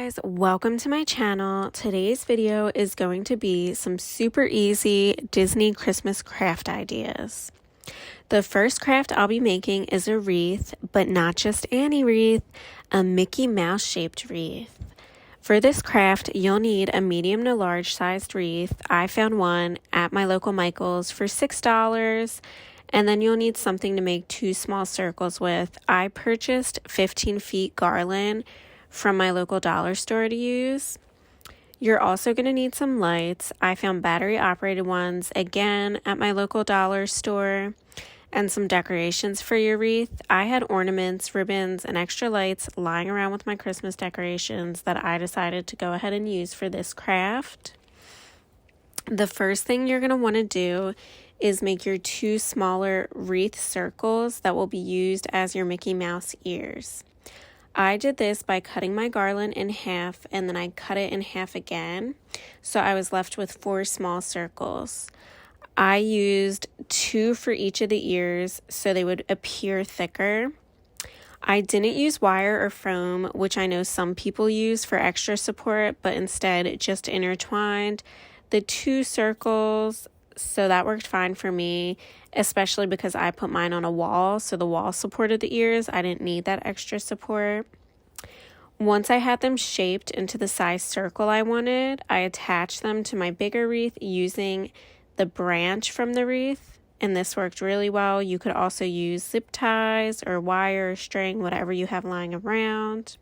guys, welcome to my channel. Today's video is going to be some super easy Disney Christmas craft ideas. The first craft I'll be making is a wreath, but not just any wreath, a Mickey Mouse shaped wreath. For this craft, you'll need a medium to large sized wreath. I found one at my local Michael's for $6. And then you'll need something to make two small circles with. I purchased 15 feet garland from my local dollar store to use. You're also going to need some lights. I found battery operated ones again at my local dollar store, and some decorations for your wreath. I had ornaments, ribbons, and extra lights lying around with my Christmas decorations that I decided to go ahead and use for this craft. The first thing you're going to want to do is make your two smaller wreath circles that will be used as your Mickey Mouse ears. I did this by cutting my garland in half, and then I cut it in half again, so I was left with 4 small circles. I used 2 for each of the ears so they would appear thicker. I didn't use wire or foam, which I know some people use for extra support, but instead just intertwined the 2 circles, so that worked fine for me, especially because I put mine on a wall, so the wall supported the ears. I didn't need that extra support. Once I had them shaped into the size circle I wanted, I attached them to my bigger wreath using the branch from the wreath, and this worked really well. You could also use zip ties or wire or string, whatever you have lying around.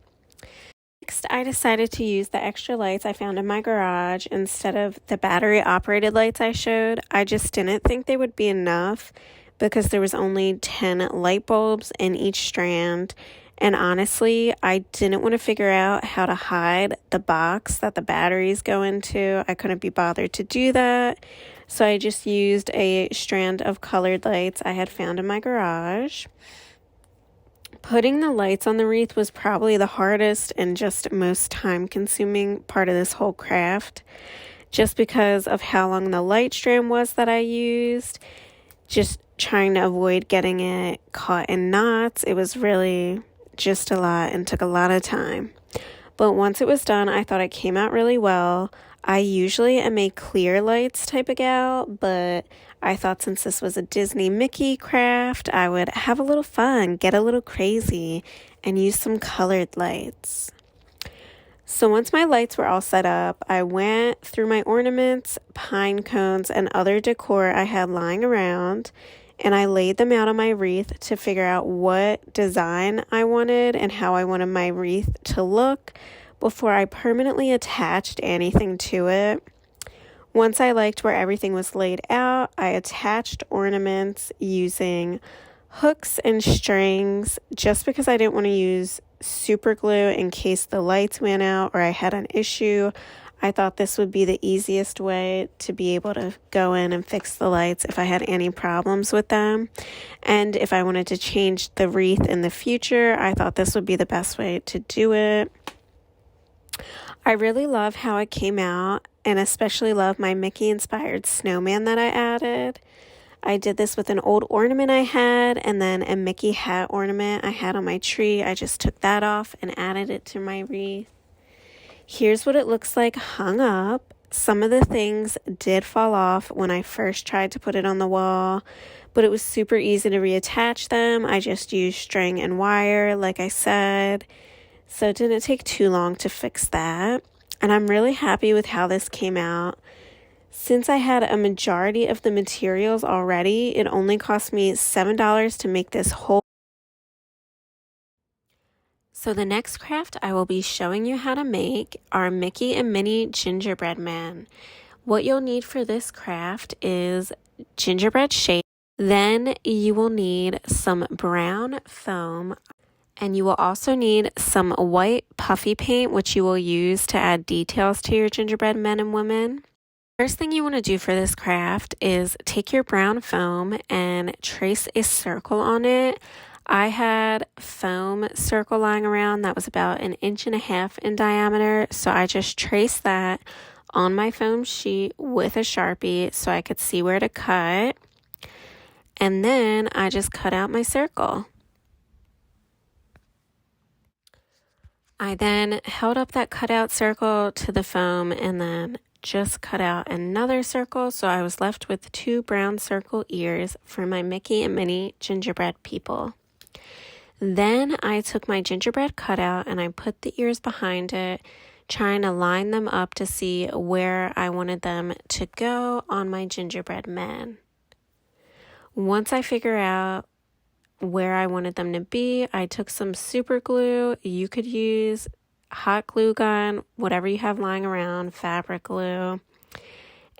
Next, I decided to use the extra lights I found in my garage instead of the battery operated lights I showed. I just didn't think they would be enough because there was only 10 light bulbs in each strand, and honestly, I didn't want to figure out how to hide the box that the batteries go into. I couldn't be bothered to do that, so I just used a strand of colored lights I had found in my garage. Putting the lights on the wreath was probably the hardest and just most time-consuming part of this whole craft, just because of how long the light strand was that I used. Just trying to avoid getting it caught in knots. It was really just a lot and took a lot of time. But once it was done, I thought it came out really well. I usually am a clear lights type of gal, but I thought since this was a Disney Mickey craft, I would have a little fun, get a little crazy, and use some colored lights. So once my lights were all set up, I went through my ornaments, pine cones, and other decor I had lying around, and I laid them out on my wreath to figure out what design I wanted and how I wanted my wreath to look before I permanently attached anything to it. Once I liked where everything was laid out, I attached ornaments using hooks and strings just because I didn't want to use super glue in case the lights went out or I had an issue. I thought this would be the easiest way to be able to go in and fix the lights if I had any problems with them. And if I wanted to change the wreath in the future, I thought this would be the best way to do it. I really love how it came out, and especially love my Mickey-inspired snowman that I added. I did this with an old ornament I had, and then a Mickey hat ornament I had on my tree. I just took that off and added it to my wreath. Here's what it looks like hung up. Some of the things did fall off when I first tried to put it on the wall, but it was super easy to reattach them. I just used string and wire, like I said. So it didn't take too long to fix that. And I'm really happy with how this came out. Since I had a majority of the materials already, it only cost me $7 to make this whole. So the next craft I will be showing you how to make are Mickey and Minnie gingerbread men. What you'll need for this craft is gingerbread shape. Then you will need some brown foam. And you will also need some white puffy paint, which you will use to add details to your gingerbread men and women. First thing you want to do for this craft is take your brown foam and trace a circle on it. I had foam circle lying around that was about 1.5 inches in diameter, so I just traced that on my foam sheet with a Sharpie so I could see where to cut. And then I just cut out my circle. I then held up that cutout circle to the foam and then just cut out another circle, so I was left with 2 brown circle ears for my Mickey and Minnie gingerbread people. Then I took my gingerbread cutout and I put the ears behind it, trying to line them up to see where I wanted them to go on my gingerbread men. Once I figure out where I wanted them to be, I took some super glue. You could use hot glue gun, whatever you have lying around, fabric glue.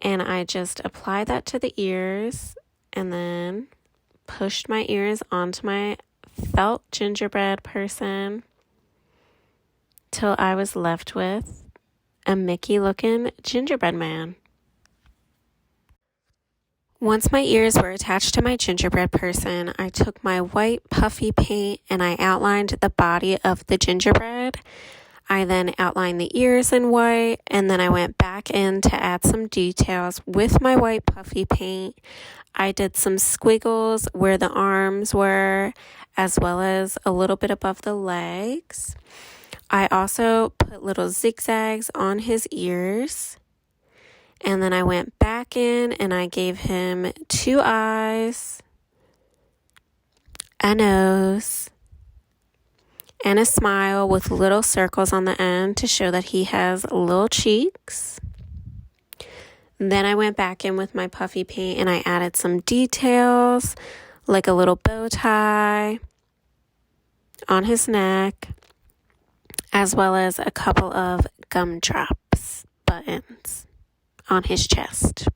And I just applied that to the ears and then pushed my ears onto my felt gingerbread person till I was left with a Mickey looking gingerbread man. Once my ears were attached to my gingerbread person, I took my white puffy paint and I outlined the body of the gingerbread. I then outlined the ears in white, and then I went back in to add some details with my white puffy paint. I did some squiggles where the arms were, as well as a little bit above the legs. I also put little zigzags on his ears. And then I went back in and I gave him 2 eyes, a nose, and a smile with little circles on the end to show that he has little cheeks. Then I went back in with my puffy paint and I added some details, like a little bow tie on his neck, as well as a couple of gumdrops buttons on his chest.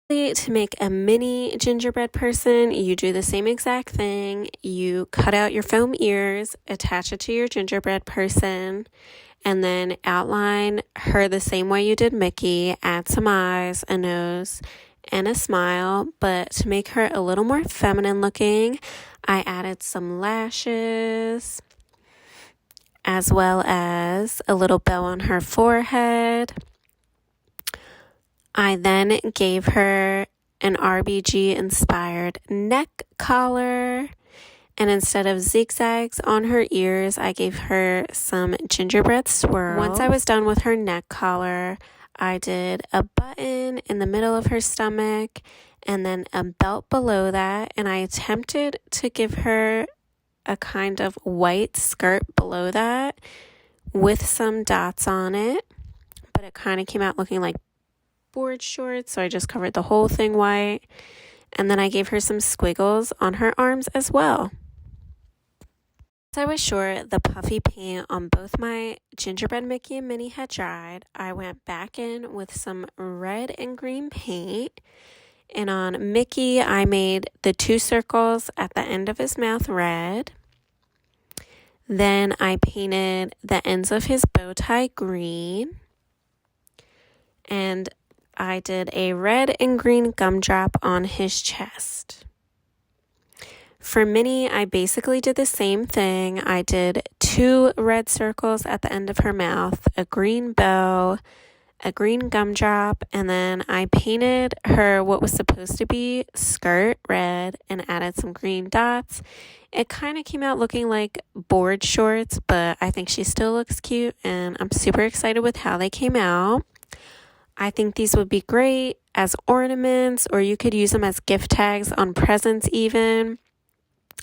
To make a mini gingerbread person, you do the same exact thing. You cut out your foam ears, attach it to your gingerbread person, and then outline her the same way you did Mickey. Add some eyes, a nose, and a smile. But to make her a little more feminine looking, I added some lashes, as well as a little bow on her forehead. I then gave her an RBG inspired neck collar, and instead of zigzags on her ears, I gave her some gingerbread swirls. Once I was done with her neck collar, I did a button in the middle of her stomach and then a belt below that, and I attempted to give her a kind of white skirt below that with some dots on it, but it kind of came out looking like board shorts, so I just covered the whole thing white, and then I gave her some squiggles on her arms as well. Once I was sure the puffy paint on both my gingerbread Mickey and Minnie had dried, I went back in with some red and green paint, and on Mickey I made the 2 circles at the end of his mouth red. Then I painted the ends of his bow tie green, and I did a red and green gumdrop on his chest. For Minnie, I basically did the same thing. I did 2 red circles at the end of her mouth, a green bow, a green gumdrop, and then I painted her what was supposed to be skirt red and added some green dots. It kind of came out looking like board shorts, but I think she still looks cute, and I'm super excited with how they came out. I think these would be great as ornaments, or you could use them as gift tags on presents even.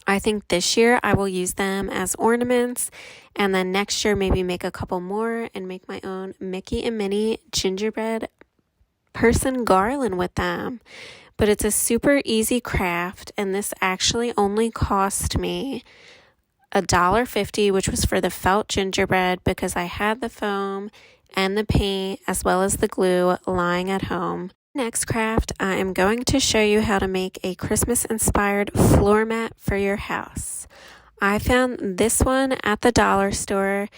I think this year I will use them as ornaments, and then next year maybe make a couple more and make my own Mickey and Minnie gingerbread person garland with them. But it's a super easy craft, and this actually only cost me $1.50, which was for the felt gingerbread because I had the foam and the paint as well as the glue lying at home. Next craft, I am going to show you how to make a Christmas inspired floor mat for your house. I found this one at the dollar store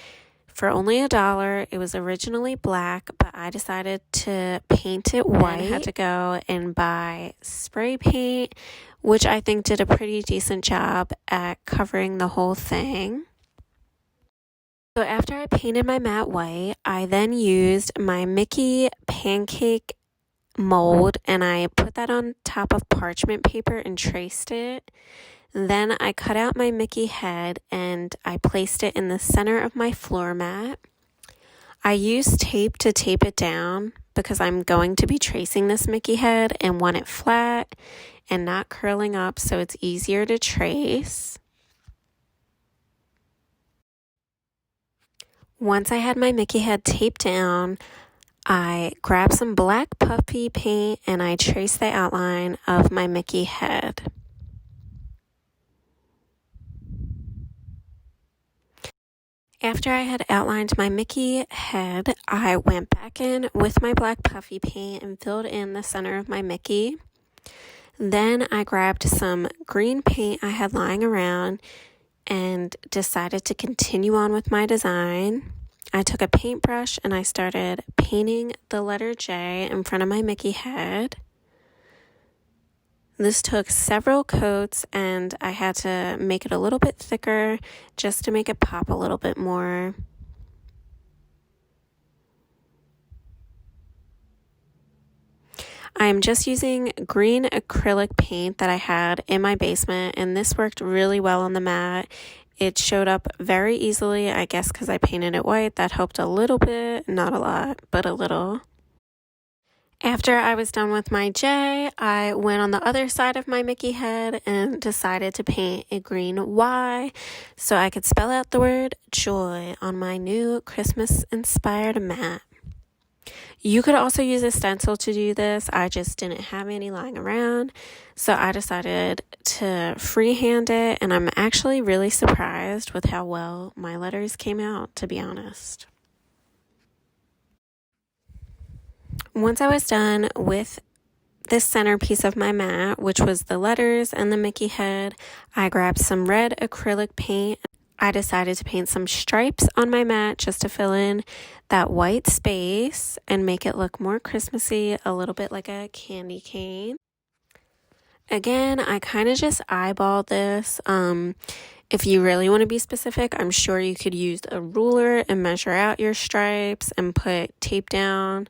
for only $1. It was originally black, but I decided to paint it white. I had to go and buy spray paint, which I think did a pretty decent job at covering the whole thing. So after I painted my mat white, I then used my Mickey pancake mold and I put that on top of parchment paper and traced it. Then I cut out my Mickey head and I placed it in the center of my floor mat. I used tape to tape it down because I'm going to be tracing this Mickey head and want it flat and not curling up so it's easier to trace. Once I had my Mickey head taped down, I grabbed some black puffy paint and I traced the outline of my Mickey head. After I had outlined my Mickey head, I went back in with my black puffy paint and filled in the center of my Mickey. Then I grabbed some green paint I had lying around and decided to continue on with my design. I took a paintbrush and I started painting the letter J in front of my Mickey head. This took several coats and I had to make it a little bit thicker just to make it pop a little bit more. I'm just using green acrylic paint that I had in my basement, and this worked really well on the mat. It showed up very easily, I guess because I painted it white. That helped a little bit, not a lot, but a little. After I was done with my J, I went on the other side of my Mickey head and decided to paint a green Y so I could spell out the word joy on my new Christmas-inspired mat. You could also use a stencil to do this. I just didn't have any lying around, so I decided to freehand it, and I'm actually really surprised with how well my letters came out, to be honest. Once I was done with this centerpiece of my mat, which was the letters and the Mickey head, I grabbed some red acrylic paint. I decided to paint some stripes on my mat just to fill in that white space and make it look more Christmassy, a little bit like a candy cane. Again, I kind of just eyeballed this. If you really want to be specific, I'm sure you could use a ruler and measure out your stripes and put tape down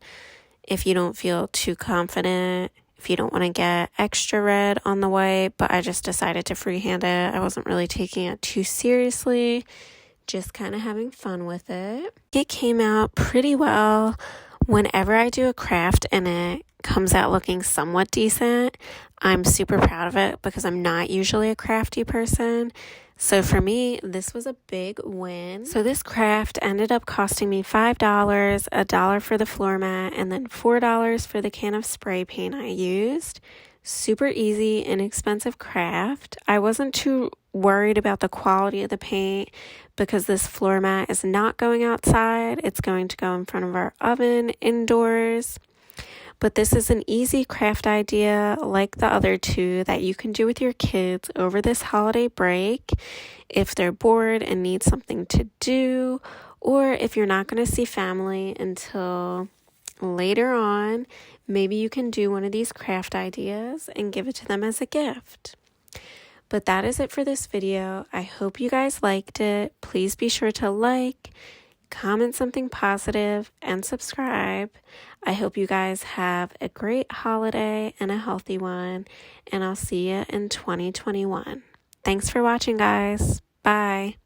if you don't feel too confident, if you don't want to get extra red on the white, but I just decided to freehand it. I wasn't really taking it too seriously, just kind of having fun with it. It came out pretty well. Whenever I do a craft and it comes out looking somewhat decent, I'm super proud of it because I'm not usually a crafty person. So for me, this was a big win. So this craft ended up costing me $5, $1 for the floor mat, and then $4 for the can of spray paint I used. Super easy, inexpensive craft. I wasn't too worried about the quality of the paint because this floor mat is not going outside. It's going to go in front of our oven indoors. But this is an easy craft idea like the other two that you can do with your kids over this holiday break if they're bored and need something to do, or if you're not going to see family until later on. Maybe you can do one of these craft ideas and give it to them as a gift. But that is it for this video. I hope you guys liked it. Please be sure to like, comment something positive, and subscribe. I hope you guys have a great holiday and a healthy one, and I'll see you in 2021. Thanks for watching, guys. Bye.